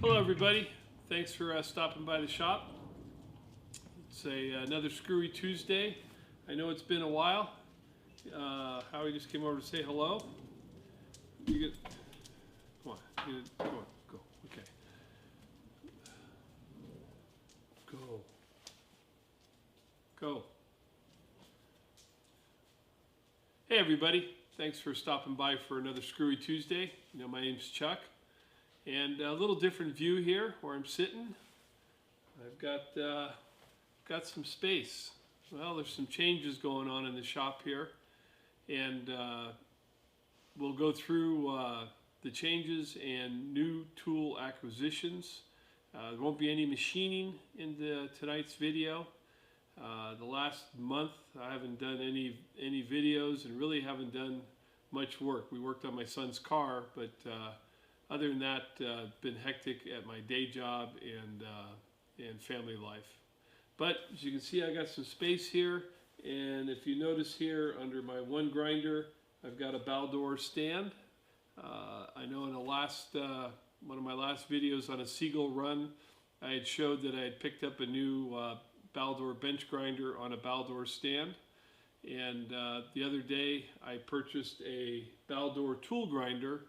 Hello everybody, thanks for stopping by the shop. It's another Screwy Tuesday. I know it's been a while. Howie just came over to say hello. Come on, come on, go, okay. Go. Hey everybody, thanks for stopping by for another Screwy Tuesday. You know, my name's Chuck. And a little different view here where I'm sitting. I've got some space. Well, there's some changes going on in the shop here, and we'll go through the changes and new tool acquisitions. There won't be any machining in tonight's video. The last month I haven't done any videos and really haven't done much work. We worked on my son's car, but other than that, been hectic at my day job and family life. But as you can see, I got some space here, and if you notice here under my one grinder, I've got a Baldor stand. I know in the last one of my last videos on a Seagull run, I had showed that I had picked up a new Baldor bench grinder on a Baldor stand, and the other day I purchased a Baldor tool grinder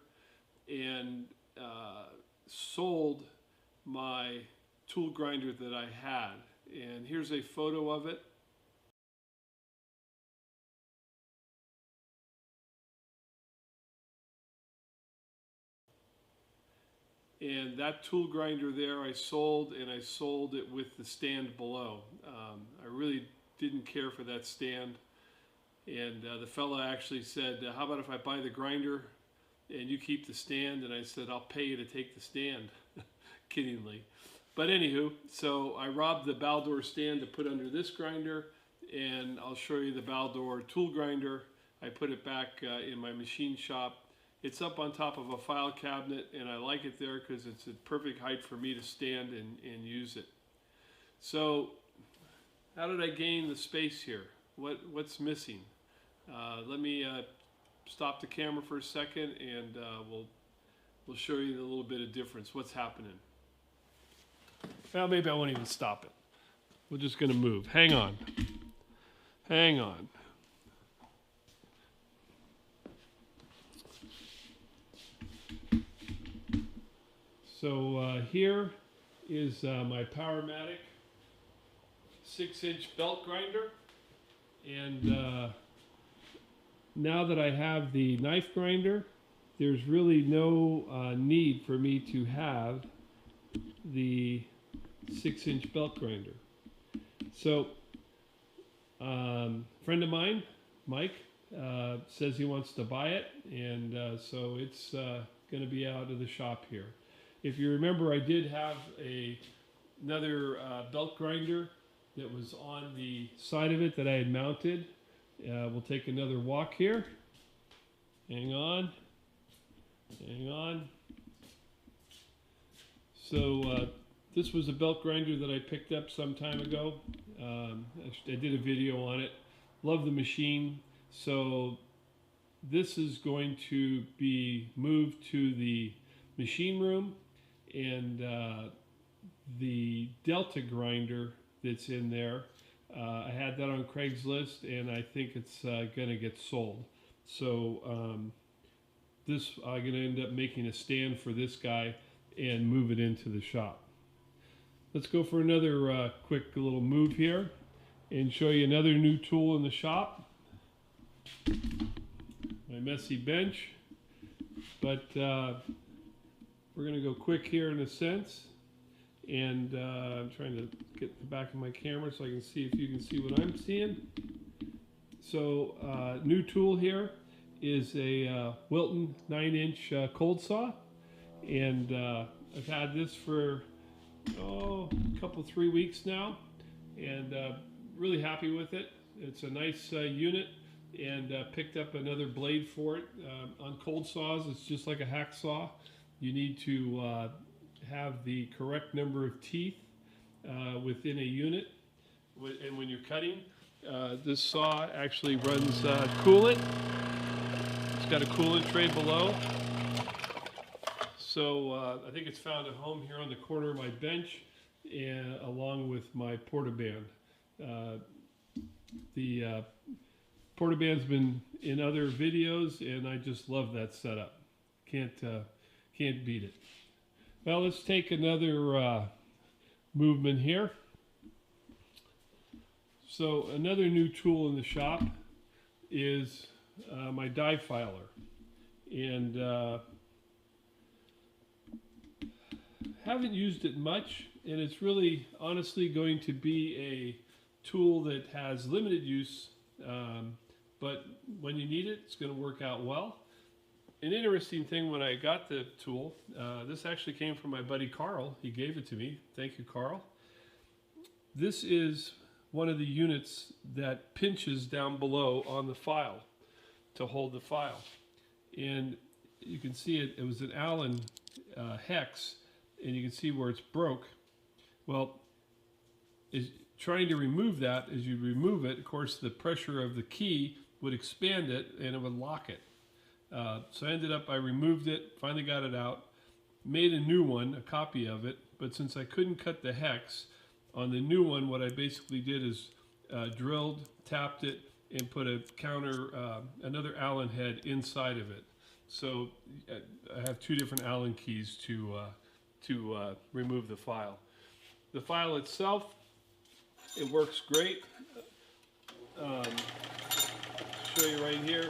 and sold my tool grinder that I had. And here's a photo of it. And that tool grinder there I sold, and I sold it with the stand below. I really didn't care for that stand. And the fella actually said, how about if I buy the grinder and you keep the stand? And I said, I'll pay you to take the stand, kiddingly. But anywho, so I robbed the Baldor stand to put under this grinder, and I'll show you the Baldor tool grinder. I put it back in my machine shop. It's up on top of a file cabinet, and I like it there because it's a perfect height for me to stand and use it. So how did I gain the space here? What's missing? Let me stop the camera for a second, and we'll show you a little bit of difference. What's happening? Well, maybe I won't even stop it. We're just going to move. Hang on. Hang on. So here is my Powermatic 6-inch belt grinder, and now that I have the knife grinder, there's really no need for me to have the 6-inch belt grinder. So friend of mine, Mike, says he wants to buy it, and so it's going to be out of the shop here. If you remember, I did have another belt grinder that was on the side of it that I had mounted. We'll take another walk here. Hang on. Hang on. So this was a belt grinder that I picked up some time ago. I did a video on it. Love the machine. So this is going to be moved to the machine room, and the Delta grinder that's in there, I had that on Craigslist, and I think it's going to get sold. So I'm going to end up making a stand for this guy and move it into the shop. Let's go for another quick little move here and show you another new tool in the shop. My messy bench, but we're going to go quick here in a sense, and I'm trying to get the back of my camera so I can see if you can see what I'm seeing. So new tool here is a Wilton 9-inch cold saw, and I've had this for a couple 3 weeks now, and really happy with it. It's a nice unit, and picked up another blade for it. On cold saws, it's just like a hacksaw. You need to have the correct number of teeth within a unit, and when you're cutting, this saw actually runs coolant. It's got a coolant tray below. So I think it's found a home here on the corner of my bench, and along with my portaband. The portaband's been in other videos, and I just love that setup. Can't beat it. Well, let's take another movement here. So another new tool in the shop is my die filer, and haven't used it much, and it's really honestly going to be a tool that has limited use, but when you need it, it's going to work out well. An interesting thing, when I got the tool, this actually came from my buddy Carl. He gave it to me. Thank you, Carl. This is one of the units that pinches down below on the file to hold the file. And you can see it was an Allen hex, and you can see where it's broke. Well, trying to remove that, as you remove it, of course, the pressure of the key would expand it and it would lock it. So I ended up, I removed it, finally got it out, made a new one, a copy of it, but since I couldn't cut the hex, on the new one, what I basically did is drilled, tapped it, and put a another Allen head inside of it. So I have two different Allen keys to remove the file. The file itself, it works great. Show you right here.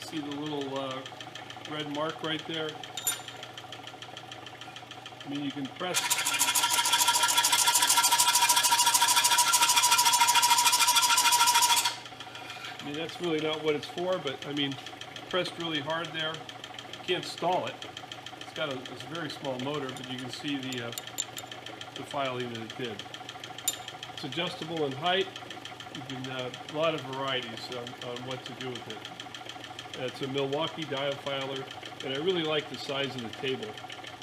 See the little red mark right there? I mean, you can press. I mean, that's really not what it's for, but I mean, pressed really hard there. You can't stall it. It's a very small motor, but you can see the filing that it did. It's adjustable in height. You can a lot of varieties on what to do with it. It's a Milwaukee dial filer, and I really like the size of the table.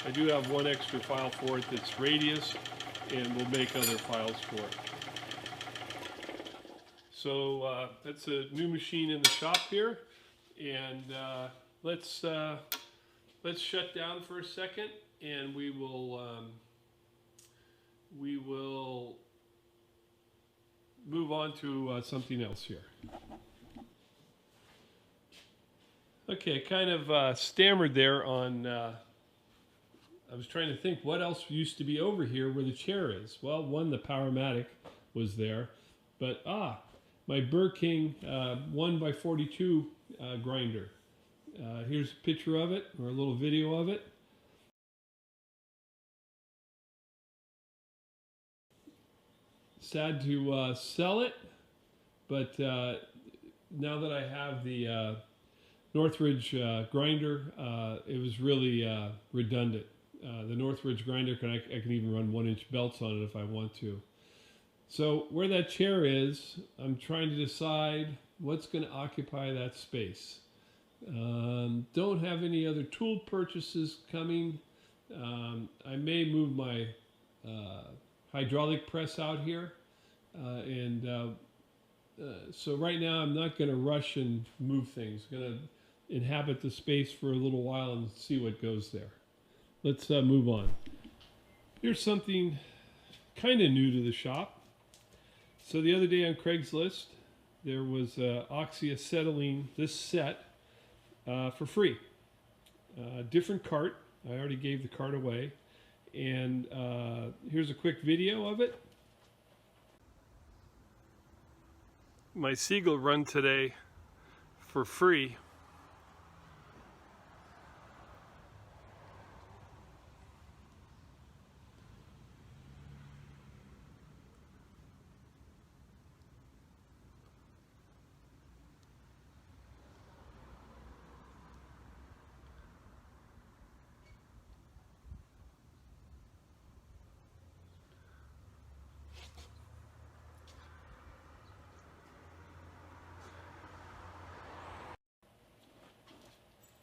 I do have one extra file for it that's radius, and we'll make other files for it. So that's a new machine in the shop here, and let's shut down for a second, and we will move on to something else here. Okay, kind of stammered there on, I was trying to think what else used to be over here where the chair is. Well, one, the Powermatic was there, but my Burr King 1x42 grinder. Here's a picture of it, or a little video of it. Sad to sell it, but now that I have the Northridge grinder, it was really redundant. The Northridge grinder, I can even run 1-inch belts on it if I want to. So where that chair is, I'm trying to decide what's going to occupy that space. Don't have any other tool purchases coming. I may move my hydraulic press out here, so right now I'm not going to rush and move things. I'm going to inhabit the space for a little while and see what goes there. Let's move on. Here's something kind of new to the shop. So the other day on Craigslist, there was oxyacetylene, this set, for free. Different cart. I already gave the cart away. And here's a quick video of it. My Siegel run today for free.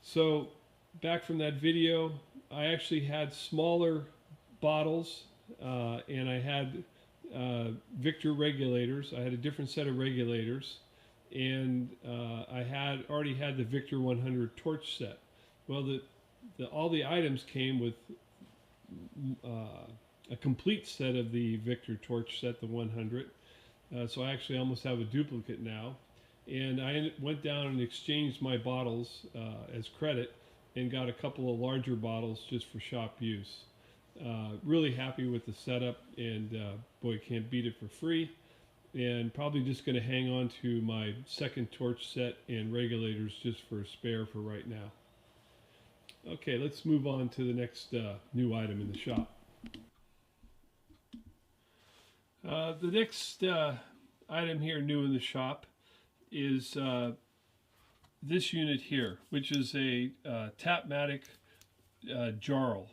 So back from that video, I actually had smaller bottles, and I had Victor regulators. I had a different set of regulators, and I had already had the Victor 100 torch set. Well, all the items came with a complete set of the Victor torch set, the 100. So I actually almost have a duplicate now. And I went down and exchanged my bottles as credit and got a couple of larger bottles just for shop use. Really happy with the setup, and boy, can't beat it for free. And probably just going to hang on to my second torch set and regulators just for a spare for right now. Okay, let's move on to the next new item in the shop. The next item here new in the shop is this unit here, which is a Tapmatic Jarl.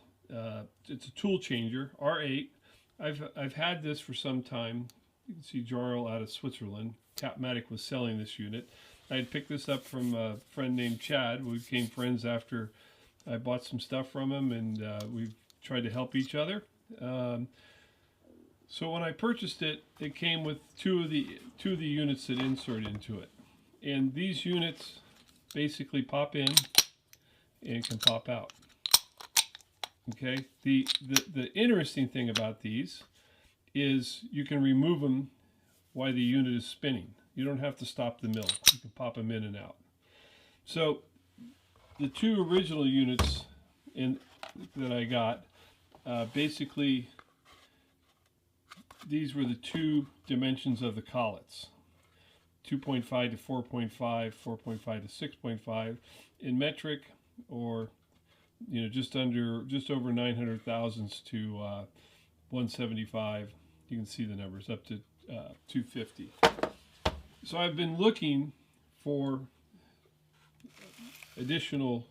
It's a tool changer, R8. I've had this for some time. You can see Jarl out of Switzerland. Tapmatic was selling this unit. I had picked this up from a friend named Chad. We became friends after I bought some stuff from him, and we tried to help each other. So when I purchased it, it came with two of the units that insert into it, and these units basically pop in and can pop out. Okay. The interesting thing about these is you can remove them while the unit is spinning. You don't have to stop the mill. You can pop them in and out. So the two original units that I got, basically these were the two dimensions of the collets. 2.5 to 4.5, 4.5 to 6.5 in metric, or just over 900 thousandths to 175. You can see the numbers up to 250. So I've been looking for additional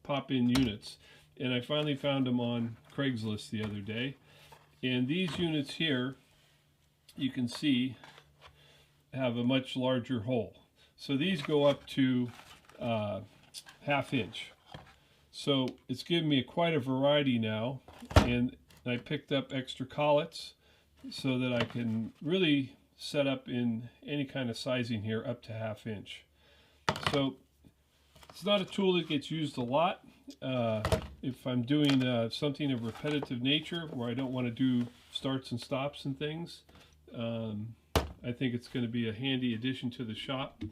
pop-in units, and I finally found them on Craigslist the other day. And these units here, you can see, have a much larger hole. So these go up to ½ inch. So it's given me quite a variety now, and I picked up extra collets so that I can really set up in any kind of sizing here up to ½ inch. So it's not a tool that gets used a lot. If I'm doing something of repetitive nature where I don't want to do starts and stops and things, I think it's going to be a handy addition to the shop.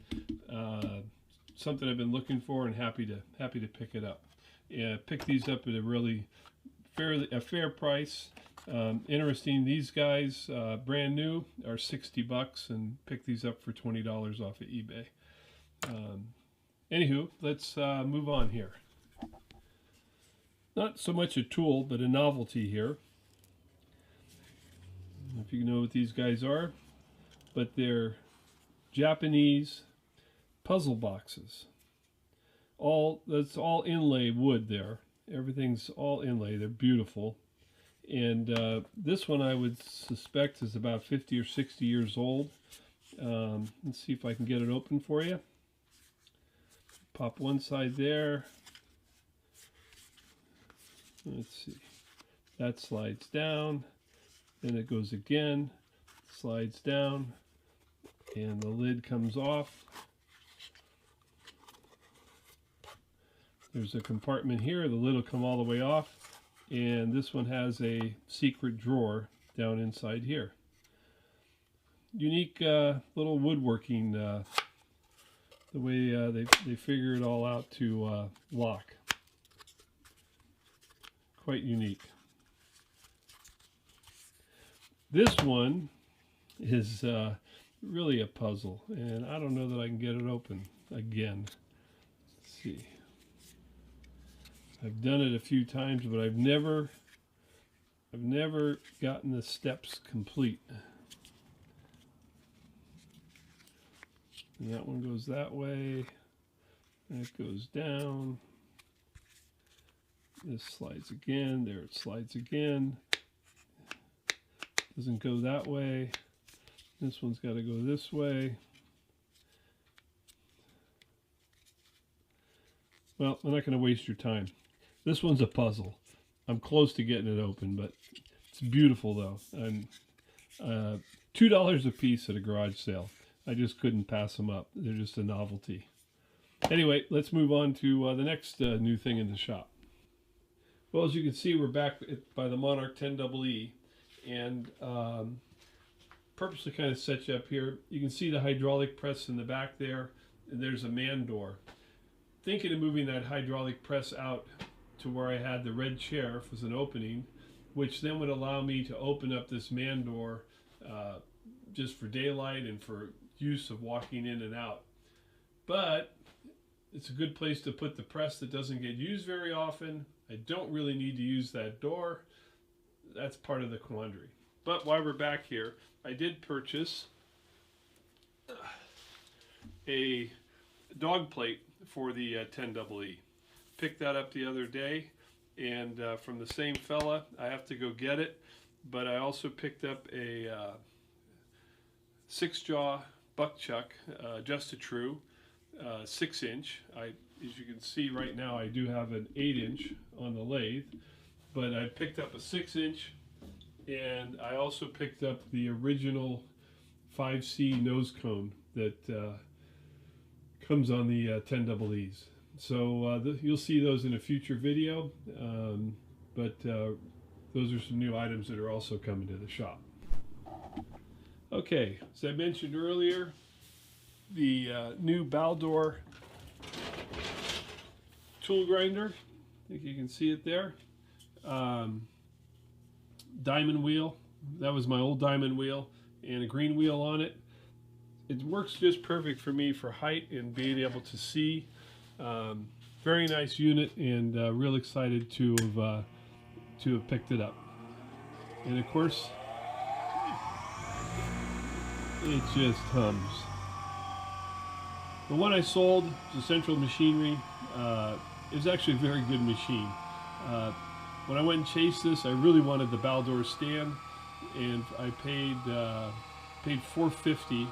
Something I've been looking for, and happy to pick it up. Yeah, pick these up at a fair price. Interesting, these guys, brand new, are 60 bucks, and pick these up for $20 off of eBay. Anywho, let's move on here. Not so much a tool, but a novelty here. I don't know if you know what these guys are, but they're Japanese puzzle boxes. That's all inlay wood there. Everything's all inlay. They're beautiful. And this one I would suspect is about 50 or 60 years old. Let's see if I can get it open for you. Pop one side there. Let's see. That slides down. Then it goes again. Slides down. And the lid comes off. There's a compartment here. The lid will come all the way off. And this one has a secret drawer down inside here. Unique little woodworking, the way they figure it all out to lock. Quite unique. This one is really a puzzle, and I don't know that I can get it open again. Let's see. I've done it a few times, but I've never gotten the steps complete. And that one goes that way. That goes down. This slides again. There it slides again. Doesn't go that way. This one's got to go this way. Well, I'm not going to waste your time. This one's a puzzle. I'm close to getting it open, but it's beautiful though. And $2 a piece at a garage sale. I just couldn't pass them up. They're just a novelty. Anyway, let's move on to the next new thing in the shop. Well, as you can see, we're back by the Monarch 10EE, and purposely kind of set you up here. You can see the hydraulic press in the back there, and there's a man door. Thinking of moving that hydraulic press out to where I had the red chair as an opening, which then would allow me to open up this man door just for daylight and for use of walking in and out. But it's a good place to put the press that doesn't get used very often. I don't really need to use that door. That's part of the quandary. But while we're back here, I did purchase a dog plate for the 10EE. Picked that up the other day, and from the same fella. I have to go get it, but I also picked up a 6-jaw buckchuck, just a true 6-inch. As you can see right now, I do have an 8-inch on the lathe, but I picked up a 6-inch, and I also picked up the original 5C nose cone that comes on the 10EEs. So you'll see those in a future video, but those are some new items that are also coming to the shop. Okay, as I mentioned earlier, the new Baldor tool grinder. I think you can see it there. Diamond wheel. That was my old diamond wheel, and a green wheel on it. It works just perfect for me for height and being able to see. Very nice unit, and real excited to have picked it up. And of course, it just hums. The one I sold, the Central Machinery, it was actually a very good machine. When I went and chased this, I really wanted the Baldor stand, and I paid $450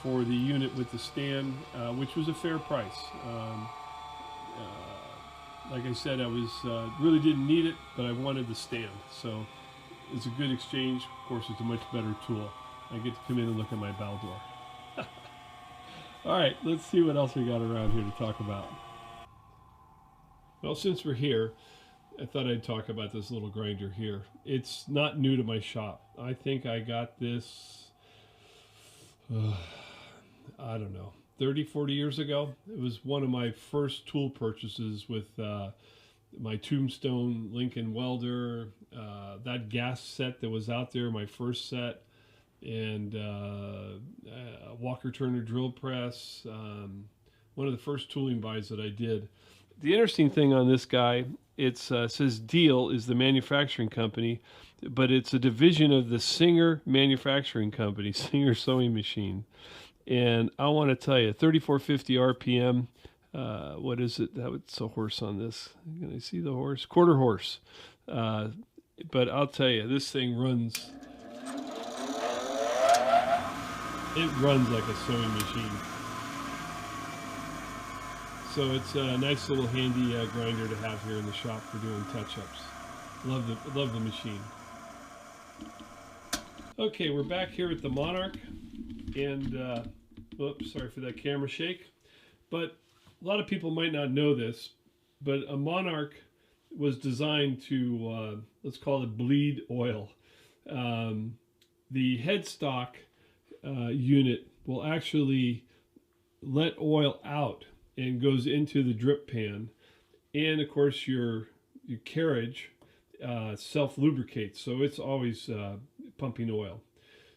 for the unit with the stand, which was a fair price. Like I said, I was really didn't need it, but I wanted the stand, so it's a good exchange. Of course, it's a much better tool. I get to come in and look at my Baldor. All right, let's see what else we got around here to talk about. Well, since we're here, I thought I'd talk about this little grinder here. It's not new to my shop. I think I got this, I don't know, 30, 40 years ago. It was one of my first tool purchases with my Tombstone Lincoln welder, that gas set that was out there, my first set, and a Walker Turner drill press, one of the first tooling buys that I did. The interesting thing on this guy, it says Deal is the manufacturing company, but it's a division of the Singer Manufacturing Company, Singer Sewing Machine. And I want to tell you, 3450 RPM, what is it? That's a horse on this. Can I see the horse? Quarter horse. But I'll tell you, this thing runs, it runs like a sewing machine. So it's a nice little handy grinder to have here in the shop for doing touch-ups. Love the machine. Okay, we're back here at the Monarch, and oops, sorry for that camera shake. But a lot of people might not know this, but a Monarch was designed to, let's call it bleed oil. The headstock unit will actually let oil out and goes into the drip pan, and of course your carriage self-lubricates, so it's always pumping oil.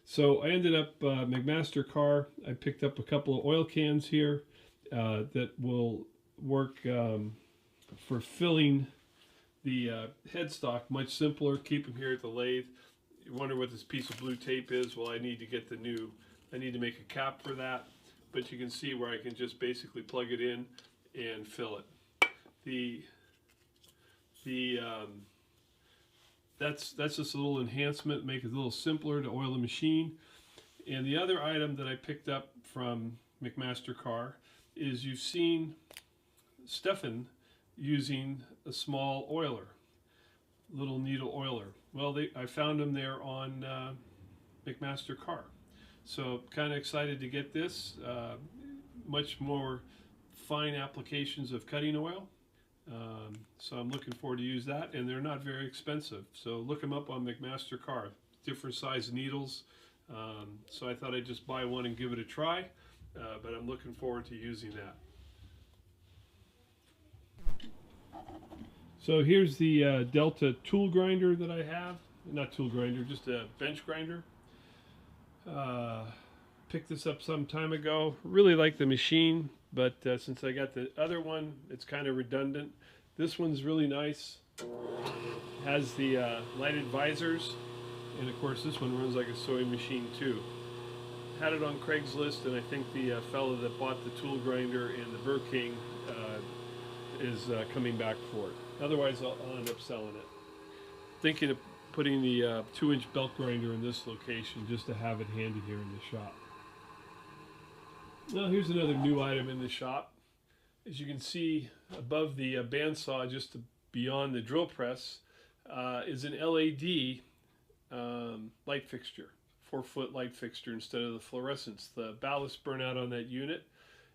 So I ended up McMaster car. I picked up a couple of oil cans here that will work for filling the headstock. Much simpler. Keep them here at the lathe. You wonder what this piece of blue tape is? Well, I need to get I need to make a cap for that. But you can see where I can just basically plug it in and fill it. That's just a little enhancement, make it a little simpler to oil the machine. And the other item that I picked up from McMaster car is you've seen Stefan using a small oiler, little needle oiler. Well, I found them there on McMaster car. So kind of excited to get this. Much more fine applications of cutting oil. So I'm looking forward to use that, and they're not very expensive. So look them up on McMaster-Carr. Different size needles. So I thought I'd just buy one and give it a try, but I'm looking forward to using that. So here's the Delta tool grinder that I have. Not tool grinder, just a bench grinder. Picked this up some time ago. Really like the machine, but since I got the other one, it's kind of redundant. This one's really nice. Has the lighted visors, and of course this one runs like a sewing machine too. Had it on Craigslist, and I think the fellow that bought the tool grinder and the Burr King is coming back for it. Otherwise I'll end up selling it. Thinking of putting the 2-inch belt grinder in this location just to have it handy here in the shop. Now here's another new item in the shop. As you can see above the bandsaw, just beyond the drill press, is an LED light fixture, 4-foot light fixture instead of the fluorescence. The ballast burned out on that unit,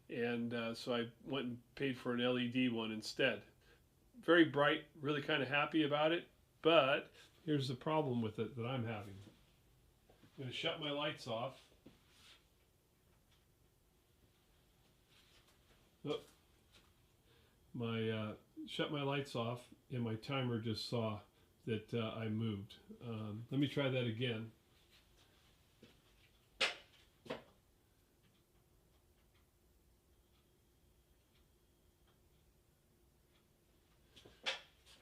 and so I went and paid for an LED one instead. Very bright, really kind of happy about it, but here's the problem with it that I'm having. I'm going to shut my lights off. Oh, shut my lights off, and my timer just saw that I moved. Let me try that again.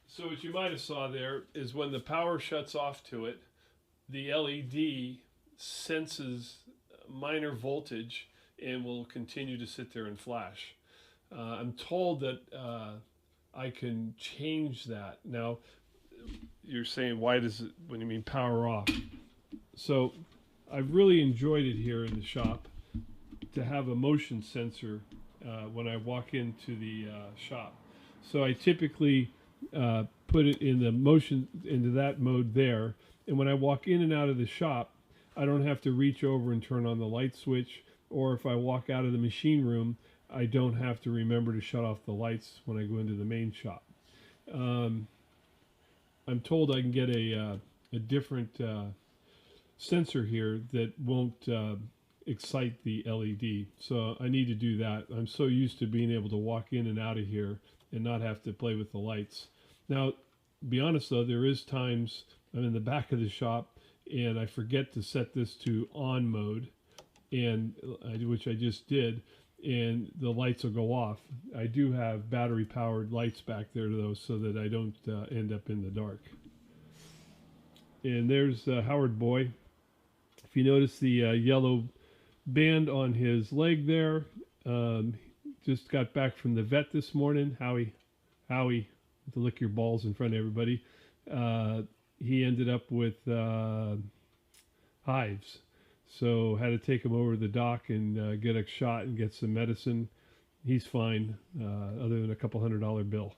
So what you might have saw there is when the power shuts off to it, the LED senses minor voltage and will continue to sit there and flash. I'm told that I can change that. Now, you're saying, why does it, when you mean power off? So I've really enjoyed it here in the shop to have a motion sensor when I walk into the shop. So I typically put it in the motion, into that mode there, and when I walk in and out of the shop, I don't have to reach over and turn on the light switch, or if I walk out of the machine room, I don't have to remember to shut off the lights when I go into the main shop. I'm told I can get a different sensor here that won't excite the LED, so I need to do that. I'm so used to being able to walk in and out of here and not have to play with the lights. Now, to be honest though, there is times I'm in the back of the shop and I forget to set this to on mode, and which I just did, and the lights will go off. I do have battery powered lights back there though, so that I don't end up in the dark. And there's Howard Boy. If you notice the yellow band on his leg there, just got back from the vet this morning. Howie, to lick your balls in front of everybody. He ended up with hives, so had to take him over to the doc and get a shot and get some medicine. He's fine, other than a couple $100 bill.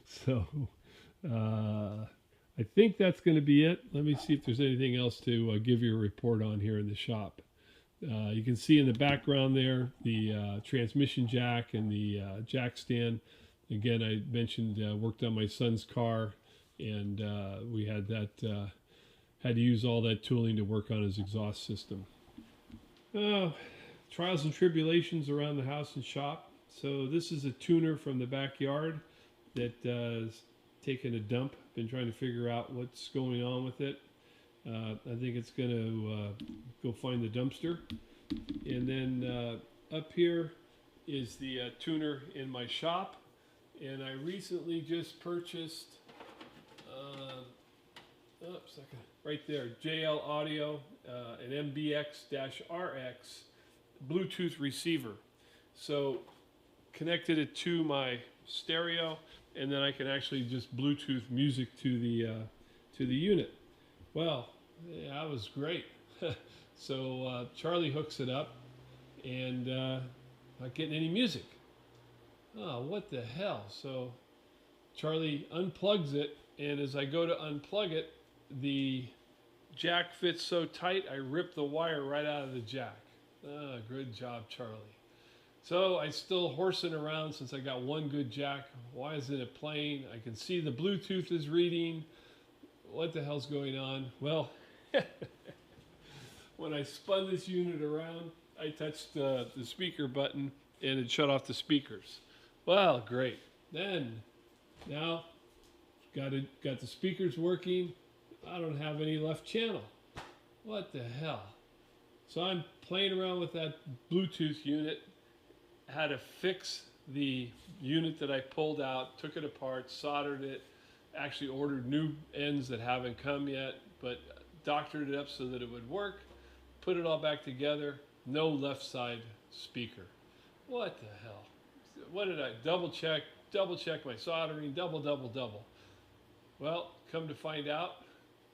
So I think that's going to be it. Let me see if there's anything else to give you a report on here in the shop. You can see in the background there the transmission jack and the jack stand. Again, I mentioned worked on my son's car, and we had that had to use all that tooling to work on his exhaust system. Trials and tribulations around the house and shop. So this is a tuner from the backyard that is taking a dump. Been trying to figure out what's going on with it. I think it's going to go find the dumpster. And then up here is the tuner in my shop. And I recently just purchased, right there, JL Audio, an MBX-RX Bluetooth receiver. So connected it to my stereo, and then I can actually just Bluetooth music to the unit. Well, yeah, that was great. So Charlie hooks it up, and not getting any music. Oh, what the hell? So Charlie unplugs it, and as I go to unplug it, the jack fits so tight I ripped the wire right out of the jack. Good job, Charlie. So I'm still horsing around since I got one good jack. Why isn't it playing? I can see the Bluetooth is reading. What the hell's going on? Well, when I spun this unit around, I touched the speaker button and it shut off the speakers. Well, great. Then, now, got the speakers working. I don't have any left channel. What the hell? So I'm playing around with that Bluetooth unit. Had to fix the unit that I pulled out, took it apart, soldered it, actually ordered new ends that haven't come yet, but doctored it up so that it would work, put it all back together, no left side speaker. What the hell? What did I double check my soldering, double. Well, come to find out,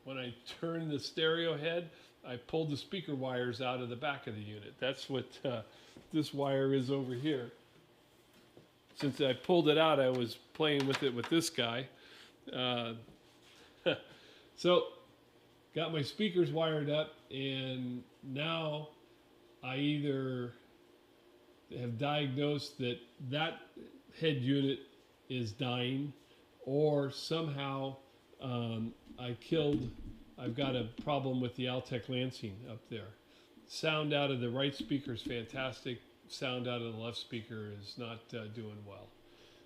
when I turned the stereo head, I pulled the speaker wires out of the back of the unit. That's what this wire is over here. Since I pulled it out, I was playing with it with this guy. So, got my speakers wired up, and now I either have diagnosed that head unit is dying, or somehow I've got a problem with the Altec Lansing up there. Sound out of the right speaker is fantastic. Sound out of the left speaker is not doing well.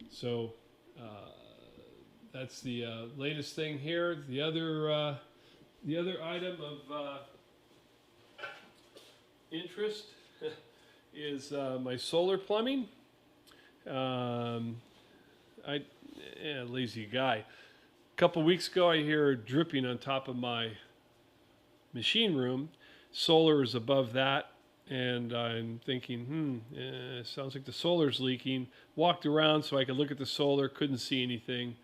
So that's the latest thing here. The other item of interest is my solar plumbing. Lazy guy. A couple weeks ago, I hear dripping on top of my machine room. Solar is above that, and I'm thinking, sounds like the solar's leaking. Walked around so I could look at the solar, couldn't see anything.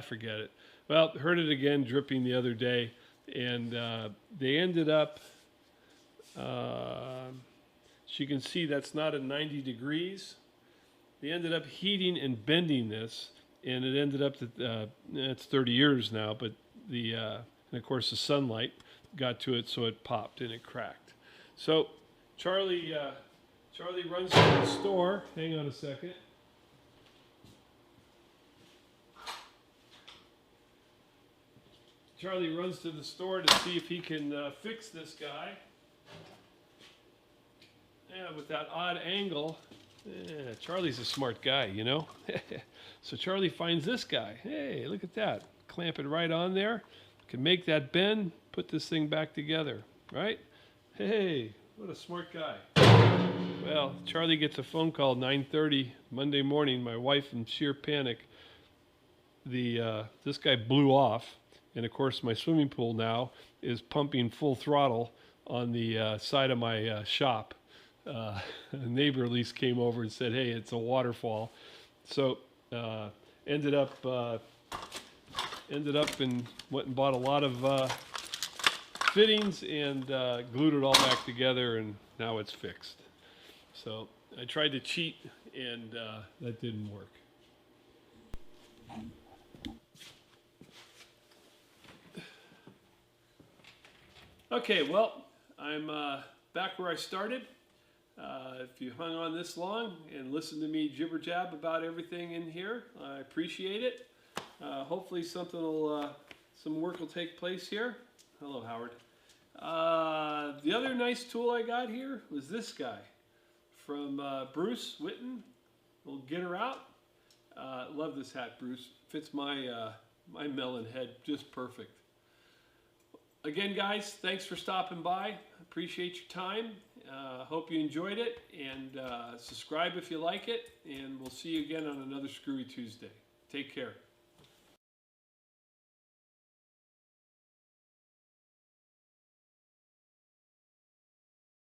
Forget it. Well, heard it again dripping the other day, and they ended up, as you can see, that's not at 90 degrees. They ended up heating and bending this, and it ended up that it's 30 years now, but and of course the sunlight got to it, so it popped and it cracked. So Charlie runs to the store. Hang on a second. Charlie runs to the store to see if he can fix this guy. Yeah, with that odd angle. Yeah, Charlie's a smart guy, you know. So Charlie finds this guy. Hey, look at that. Clamp it right on there. Can make that bend, put this thing back together, right? Hey, what a smart guy. Well, Charlie gets a phone call at 9:30 Monday morning. My wife, in sheer panic, this guy blew off. And of course, my swimming pool now is pumping full throttle on the side of my shop. A neighbor at least came over and said, hey, it's a waterfall. So ended up and went and bought a lot of fittings and glued it all back together, and now it's fixed. So I tried to cheat, and that didn't work. Okay, well, I'm back where I started. If you hung on this long and listened to me jibber jab about everything in here, I appreciate it. Hopefully some work will take place here. Hello, Howard. The other nice tool I got here was this guy from Bruce Witten. We'll get her out. Love this hat, Bruce. Fits my melon head just perfect. Again, guys, thanks for stopping by. Appreciate your time. Hope you enjoyed it, and subscribe if you like it, and we'll see you again on another Screwy Tuesday. Take care.